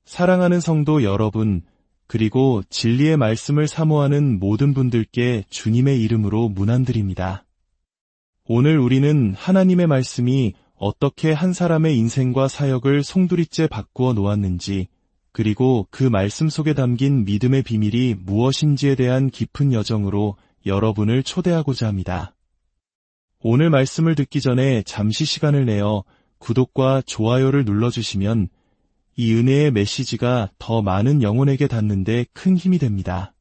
사랑하는 성도 여러분, 그리고 진리의 말씀을 사모하는 모든 분들께 주님의 이름으로 문안드립니다. 오늘 우리는 하나님의 말씀이 어떻게 한 사람의 인생과 사역을 송두리째 바꾸어 놓았는지, 그리고 그 말씀 속에 담긴 믿음의 비밀이 무엇인지에 대한 깊은 여정으로 여러분을 초대하고자 합니다. 오늘 말씀을 듣기 전에 잠시 시간을 내어 구독과 좋아요를 눌러주시면 이 은혜의 메시지가 더 많은 영혼에게 닿는데 큰 힘이 됩니다.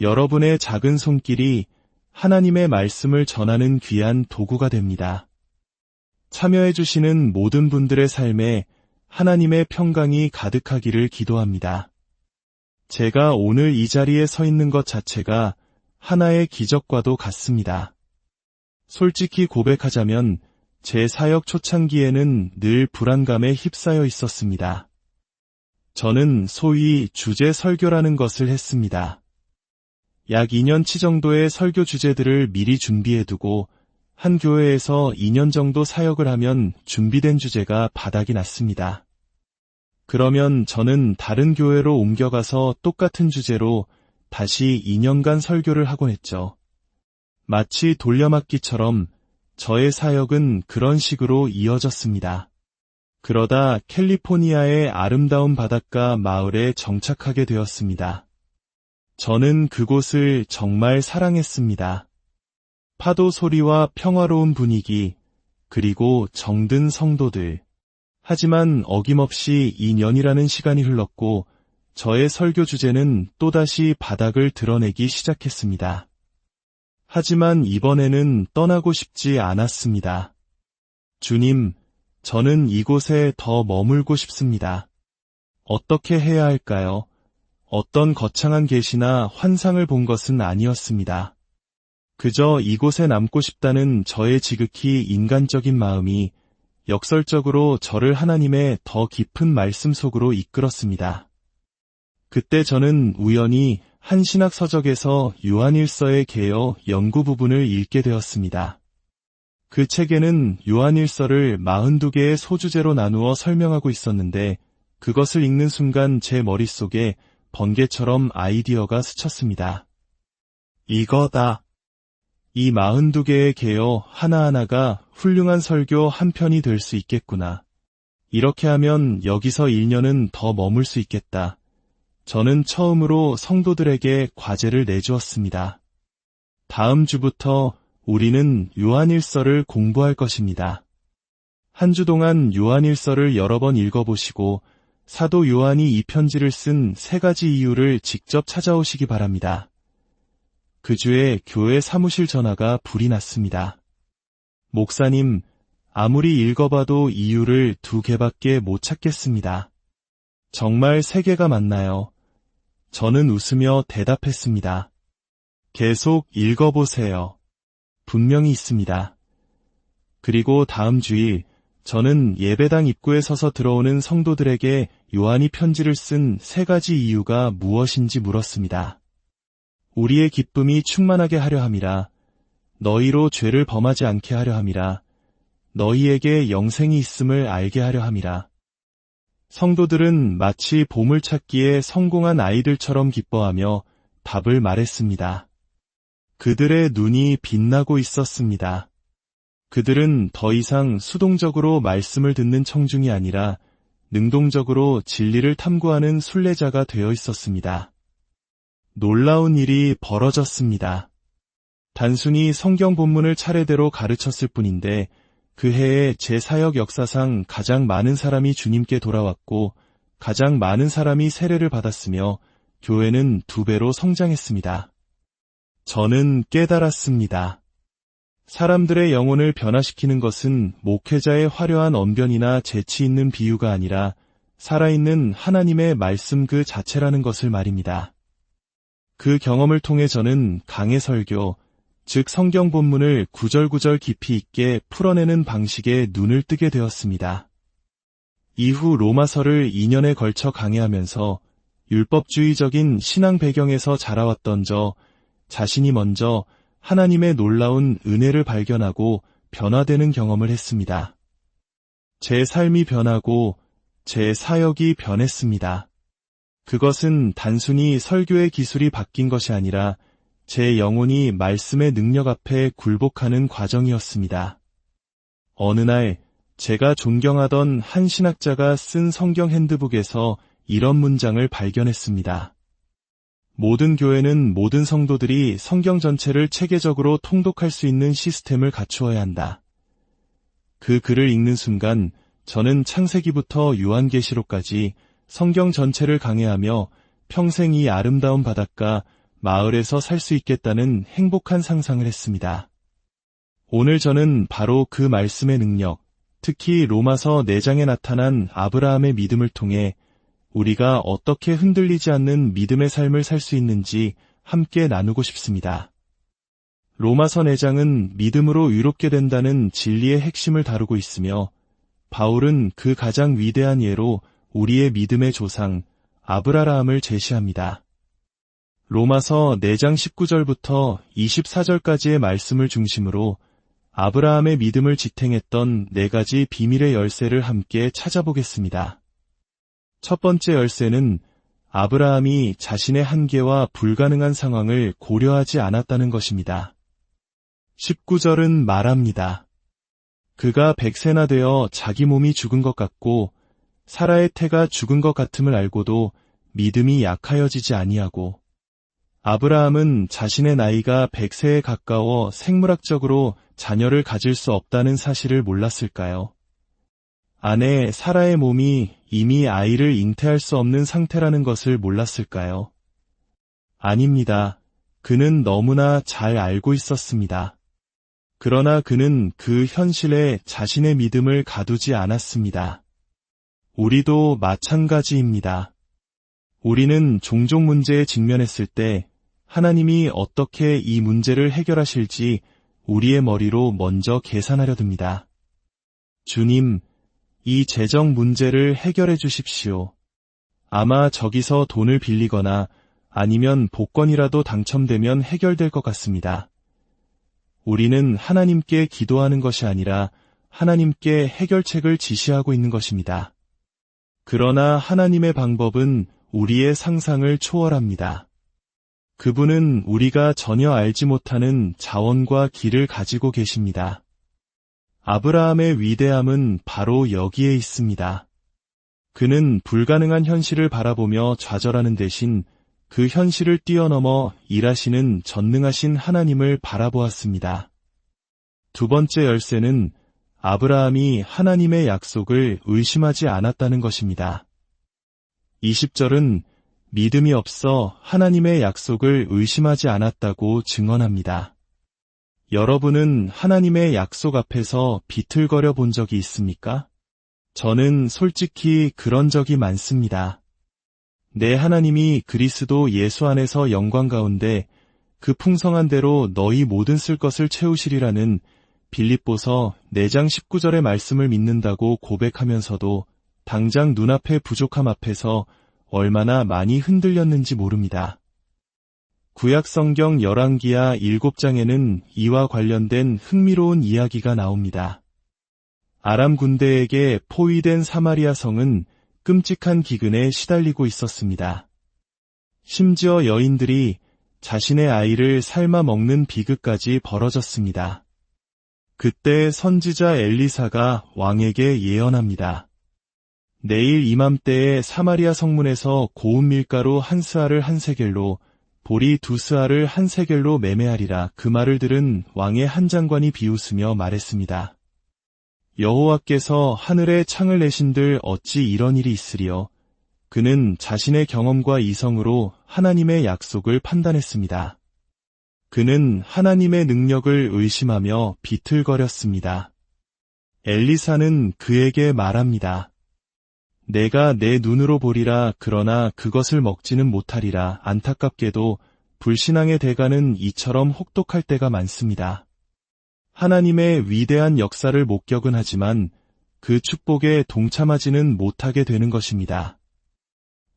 여러분의 작은 손길이 하나님의 말씀을 전하는 귀한 도구가 됩니다. 참여해주시는 모든 분들의 삶에 하나님의 평강이 가득하기를 기도합니다. 제가 오늘 이 자리에 서 있는 것 자체가 하나의 기적과도 같습니다. 솔직히 고백하자면 제 사역 초창기에는 늘 불안감에 휩싸여 있었습니다. 저는 소위 주제 설교라는 것을 했습니다. 약 2년치 정도의 설교 주제들을 미리 준비해두고 한 교회에서 2년 정도 사역을 하면 준비된 주제가 바닥이 났습니다. 그러면 저는 다른 교회로 옮겨가서 똑같은 주제로 다시 2년간 설교를 하곤 했죠. 마치 돌려막기처럼 저의 사역은 그런 식으로 이어졌습니다. 그러다 캘리포니아의 아름다운 바닷가 마을에 정착하게 되었습니다. 저는 그곳을 정말 사랑했습니다. 파도 소리와 평화로운 분위기, 그리고 정든 성도들. 하지만 어김없이 2년이라는 시간이 흘렀고 저의 설교 주제는 또다시 바닥을 드러내기 시작했습니다. 하지만 이번에는 떠나고 싶지 않았습니다. 주님, 저는 이곳에 더 머물고 싶습니다. 어떻게 해야 할까요? 어떤 거창한 계시나 환상을 본 것은 아니었습니다. 그저 이곳에 남고 싶다는 저의 지극히 인간적인 마음이 역설적으로 저를 하나님의 더 깊은 말씀 속으로 이끌었습니다. 그때 저는 우연히 한 신학 서적에서 요한일서의 개요 연구 부분을 읽게 되었습니다. 그 책에는 요한일서를 42개의 소주제로 나누어 설명하고 있었는데 그것을 읽는 순간 제 머릿속에 번개처럼 아이디어가 스쳤습니다. 이거다. 이 42개의 개요 하나하나가 훌륭한 설교 한 편이 될 수 있겠구나. 이렇게 하면 여기서 1년은 더 머물 수 있겠다. 저는 처음으로 성도들에게 과제를 내주었습니다. 다음 주부터 우리는 요한일서를 공부할 것입니다. 한 주 동안 요한일서를 여러 번 읽어보시고 사도 요한이 이 편지를 쓴 3가지 이유를 직접 찾아오시기 바랍니다. 그 주에 교회 사무실 전화가 불이 났습니다. 목사님, 아무리 읽어봐도 이유를 2개밖에 못 찾겠습니다. 정말 3개가 맞나요? 저는 웃으며 대답했습니다. 계속 읽어보세요. 분명히 있습니다. 그리고 다음 주일 저는 예배당 입구에 서서 들어오는 성도들에게 요한이 편지를 쓴 3가지 이유가 무엇인지 물었습니다. 우리의 기쁨이 충만하게 하려 함이라, 너희로 죄를 범하지 않게 하려 함이라, 너희에게 영생이 있음을 알게 하려 함이라. 성도들은 마치 보물찾기에 성공한 아이들처럼 기뻐하며 답을 말했습니다. 그들의 눈이 빛나고 있었습니다. 그들은 더 이상 수동적으로 말씀을 듣는 청중이 아니라 능동적으로 진리를 탐구하는 순례자가 되어 있었습니다. 놀라운 일이 벌어졌습니다. 단순히 성경 본문을 차례대로 가르쳤을 뿐인데 그 해에 제 사역 역사상 가장 많은 사람이 주님께 돌아왔고 가장 많은 사람이 세례를 받았으며 교회는 2배로 성장했습니다. 저는 깨달았습니다. 사람들의 영혼을 변화시키는 것은 목회자의 화려한 언변이나 재치 있는 비유가 아니라 살아있는 하나님의 말씀 그 자체라는 것을 말입니다. 그 경험을 통해 저는 강해 설교, 즉 성경 본문을 구절구절 깊이 있게 풀어내는 방식에 눈을 뜨게 되었습니다. 이후 로마서를 2년에 걸쳐 강해하면서 율법주의적인 신앙 배경에서 자라왔던 저 자신이 먼저 하나님의 놀라운 은혜를 발견하고 변화되는 경험을 했습니다. 제 삶이 변하고 제 사역이 변했습니다. 그것은 단순히 설교의 기술이 바뀐 것이 아니라 제 영혼이 말씀의 능력 앞에 굴복하는 과정이었습니다. 어느 날 제가 존경하던 한 신학자가 쓴 성경 핸드북에서 이런 문장을 발견했습니다. 모든 교회는 모든 성도들이 성경 전체를 체계적으로 통독할 수 있는 시스템을 갖추어야 한다. 그 글을 읽는 순간 저는 창세기부터 요한계시록까지 성경 전체를 강해하며 평생 이 아름다운 바닷가 마을에서 살 수 있겠다는 행복한 상상을 했습니다. 오늘 저는 바로 그 말씀의 능력, 특히 로마서 4장에 나타난 아브라함의 믿음을 통해 우리가 어떻게 흔들리지 않는 믿음의 삶을 살 수 있는지 함께 나누고 싶습니다. 로마서 4장은 믿음으로 의롭게 된다는 진리의 핵심을 다루고 있으며 바울은 그 가장 위대한 예로 우리의 믿음의 조상 아브라함을 제시합니다. 로마서 4장 19절부터 24절까지의 말씀을 중심으로 아브라함의 믿음을 지탱했던 4가지 비밀의 열쇠를 함께 찾아보겠습니다. 첫 번째 열쇠는 아브라함이 자신의 한계와 불가능한 상황을 고려하지 않았다는 것입니다. 19절은 말합니다. 그가 100세나 되어 자기 몸이 죽은 것 같고 사라의 태가 죽은 것 같음을 알고도 믿음이 약하여지지 아니하고 아브라함은 자신의 나이가 100세에 가까워 생물학적으로 자녀를 가질 수 없다는 사실을 몰랐을까요? 아내 사라의 몸이 이미 아이를 잉태할 수 없는 상태라는 것을 몰랐을까요? 아닙니다. 그는 너무나 잘 알고 있었습니다. 그러나 그는 그 현실에 자신의 믿음을 가두지 않았습니다. 우리도 마찬가지입니다. 우리는 종종 문제에 직면했을 때 하나님이 어떻게 이 문제를 해결하실지 우리의 머리로 먼저 계산하려 듭니다. 주님, 이 재정 문제를 해결해 주십시오. 아마 저기서 돈을 빌리거나 아니면 복권이라도 당첨되면 해결될 것 같습니다. 우리는 하나님께 기도하는 것이 아니라 하나님께 해결책을 지시하고 있는 것입니다. 그러나 하나님의 방법은 우리의 상상을 초월합니다. 그분은 우리가 전혀 알지 못하는 자원과 길을 가지고 계십니다. 아브라함의 위대함은 바로 여기에 있습니다. 그는 불가능한 현실을 바라보며 좌절하는 대신 그 현실을 뛰어넘어 일하시는 전능하신 하나님을 바라보았습니다. 두 번째 열쇠는 아브라함이 하나님의 약속을 의심하지 않았다는 것입니다. 20절은 믿음이 없어 하나님의 약속을 의심하지 않았다고 증언합니다. 여러분은 하나님의 약속 앞에서 비틀거려 본 적이 있습니까? 저는 솔직히 그런 적이 많습니다. 내 하나님이 그리스도 예수 안에서 영광 가운데 그 풍성한 대로 너희 모든 쓸 것을 채우시리라는 빌립보서 4장 19절의 말씀을 믿는다고 고백하면서도 당장 눈앞의 부족함 앞에서 얼마나 많이 흔들렸는지 모릅니다. 구약성경 열왕기하 7장에는 이와 관련된 흥미로운 이야기가 나옵니다. 아람 군대에게 포위된 사마리아 성은 끔찍한 기근에 시달리고 있었습니다. 심지어 여인들이 자신의 아이를 삶아 먹는 비극까지 벌어졌습니다. 그때 선지자 엘리사가 왕에게 예언합니다. 내일 이맘때에 사마리아 성문에서 고운 밀가루 한 스아를 한 세겔로 보리 2스아를 한 세겔로 매매하리라. 그 말을 들은 왕의 한 장관이 비웃으며 말했습니다. 여호와께서 하늘에 창을 내신들 어찌 이런 일이 있으리요. 그는 자신의 경험과 이성으로 하나님의 약속을 판단했습니다. 그는 하나님의 능력을 의심하며 비틀거렸습니다. 엘리사는 그에게 말합니다. 내가 내 눈으로 보리라. 그러나 그것을 먹지는 못하리라. 안타깝게도 불신앙의 대가는 이처럼 혹독할 때가 많습니다. 하나님의 위대한 역사를 목격은 하지만 그 축복에 동참하지는 못하게 되는 것입니다.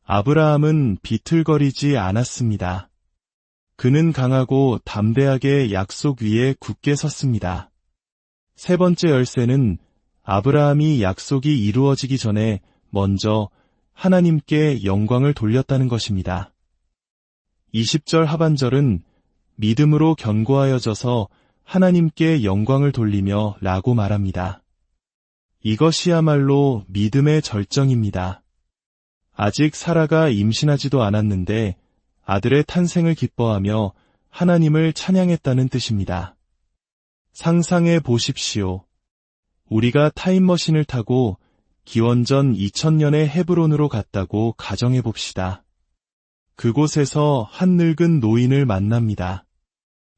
아브라함은 비틀거리지 않았습니다. 그는 강하고 담대하게 약속 위에 굳게 섰습니다. 세 번째 열쇠는 아브라함이 약속이 이루어지기 전에 먼저 하나님께 영광을 돌렸다는 것입니다. 20절 하반절은 믿음으로 견고하여져서 하나님께 영광을 돌리며 라고 말합니다. 이것이야말로 믿음의 절정입니다. 아직 사라가 임신하지도 않았는데 아들의 탄생을 기뻐하며 하나님을 찬양했다는 뜻입니다. 상상해 보십시오. 우리가 타임머신을 타고 기원전 2000년의 헤브론으로 갔다고 가정해 봅시다. 그곳에서 한 늙은 노인을 만납니다.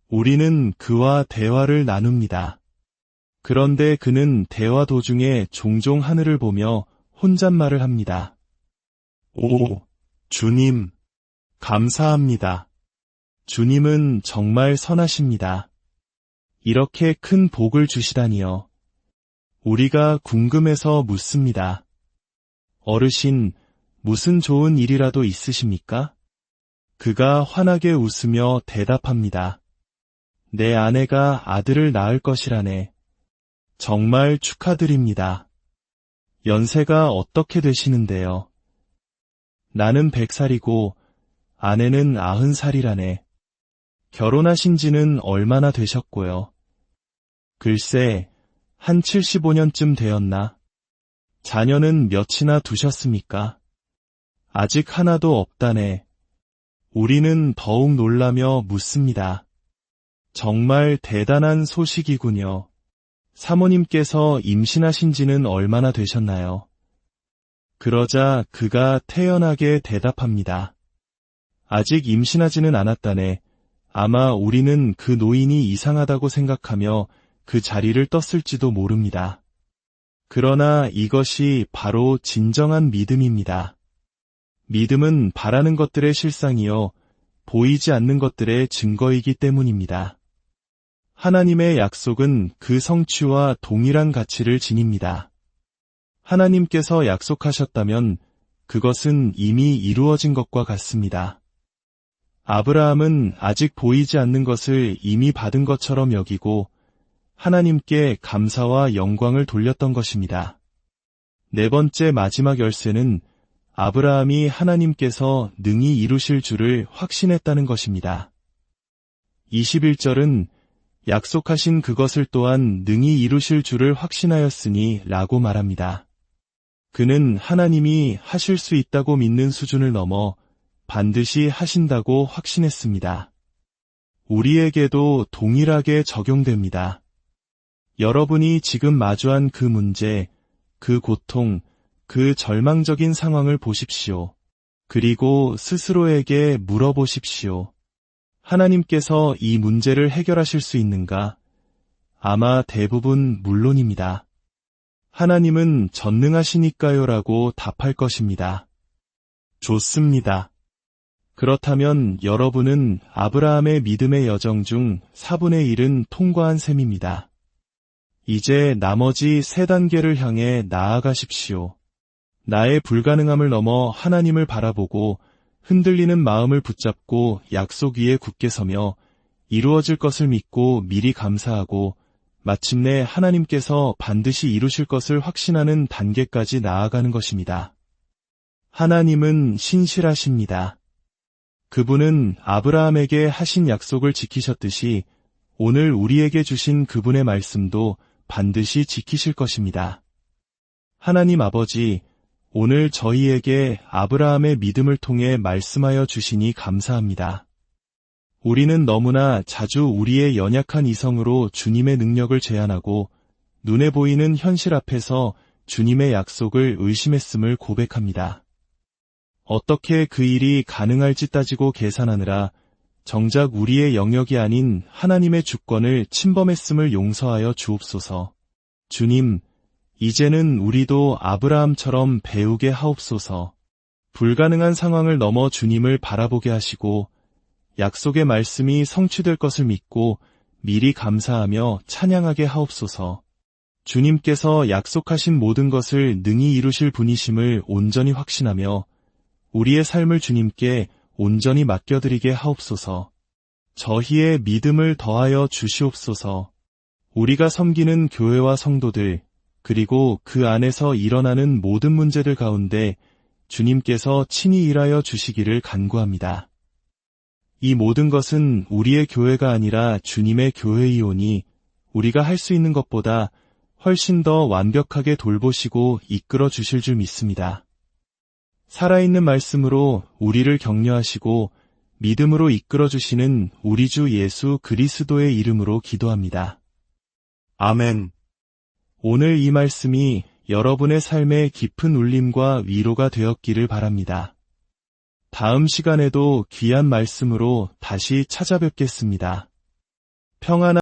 우리는 그와 대화를 나눕니다. 그런데 그는 대화 도중에 종종 하늘을 보며 혼잣말을 합니다. 오, 주님, 감사합니다. 주님은 정말 선하십니다. 이렇게 큰 복을 주시다니요. 우리가 궁금해서 묻습니다. 어르신, 무슨 좋은 일이라도 있으십니까? 그가 환하게 웃으며 대답합니다. 내 아내가 아들을 낳을 것이라네. 정말 축하드립니다. 연세가 어떻게 되시는데요? 나는 100살이고 아내는 90살이라네. 결혼하신 지는 얼마나 되셨고요? 글쎄, 한 75년쯤 되었나? 자녀는 몇이나 두셨습니까? 아직 하나도 없다네. 우리는 더욱 놀라며 묻습니다. 정말 대단한 소식이군요. 사모님께서 임신하신 지는 얼마나 되셨나요? 그러자 그가 태연하게 대답합니다. 아직 임신하지는 않았다네. 아마 우리는 그 노인이 이상하다고 생각하며 그 자리를 떴을지도 모릅니다. 그러나 이것이 바로 진정한 믿음입니다. 믿음은 바라는 것들의 실상이요, 보이지 않는 것들의 증거이기 때문입니다. 하나님의 약속은 그 성취와 동일한 가치를 지닙니다. 하나님께서 약속하셨다면 그것은 이미 이루어진 것과 같습니다. 아브라함은 아직 보이지 않는 것을 이미 받은 것처럼 여기고 하나님께 감사와 영광을 돌렸던 것입니다. 네 번째 마지막 열쇠는 아브라함이 하나님께서 능히 이루실 줄을 확신했다는 것입니다. 21절은 약속하신 그것을 또한 능히 이루실 줄을 확신하였으니 라고 말합니다. 그는 하나님이 하실 수 있다고 믿는 수준을 넘어 반드시 하신다고 확신했습니다. 우리에게도 동일하게 적용됩니다. 여러분이 지금 마주한 그 문제, 그 고통, 그 절망적인 상황을 보십시오. 그리고 스스로에게 물어보십시오. 하나님께서 이 문제를 해결하실 수 있는가? 아마 대부분 물론입니다. 하나님은 전능하시니까요 라고 답할 것입니다. 좋습니다. 그렇다면 여러분은 아브라함의 믿음의 여정 중 4분의 1은 통과한 셈입니다. 이제 나머지 3단계를 향해 나아가십시오. 나의 불가능함을 넘어 하나님을 바라보고 흔들리는 마음을 붙잡고 약속 위에 굳게 서며 이루어질 것을 믿고 미리 감사하고 마침내 하나님께서 반드시 이루실 것을 확신하는 단계까지 나아가는 것입니다. 하나님은 신실하십니다. 그분은 아브라함에게 하신 약속을 지키셨듯이 오늘 우리에게 주신 그분의 말씀도 반드시 지키실 것입니다. 하나님 아버지, 오늘 저희에게 아브라함의 믿음을 통해 말씀하여 주시니 감사합니다. 우리는 너무나 자주 우리의 연약한 이성으로 주님의 능력을 제한하고 눈에 보이는 현실 앞에서 주님의 약속을 의심했음을 고백합니다. 어떻게 그 일이 가능할지 따지고 계산하느라 정작 우리의 영역이 아닌 하나님의 주권을 침범했음을 용서하여 주옵소서. 주님, 이제는 우리도 아브라함처럼 배우게 하옵소서. 불가능한 상황을 넘어 주님을 바라보게 하시고 약속의 말씀이 성취될 것을 믿고 미리 감사하며 찬양하게 하옵소서. 주님께서 약속하신 모든 것을 능히 이루실 분이심을 온전히 확신하며 우리의 삶을 주님께 온전히 맡겨드리게 하옵소서. 저희의 믿음을 더하여 주시옵소서. 우리가 섬기는 교회와 성도들, 그리고 그 안에서 일어나는 모든 문제들 가운데 주님께서 친히 일하여 주시기를 간구합니다. 이 모든 것은 우리의 교회가 아니라 주님의 교회이오니 우리가 할 수 있는 것보다 훨씬 더 완벽하게 돌보시고 이끌어 주실 줄 믿습니다. 살아있는 말씀으로 우리를 격려하시고 믿음으로 이끌어 주시는 우리 주 예수 그리스도의 이름으로 기도합니다. 아멘. 오늘 이 말씀이 여러분의 삶에 깊은 울림과 위로가 되었기를 바랍니다. 다음 시간에도 귀한 말씀으로 다시 찾아뵙겠습니다. 평안한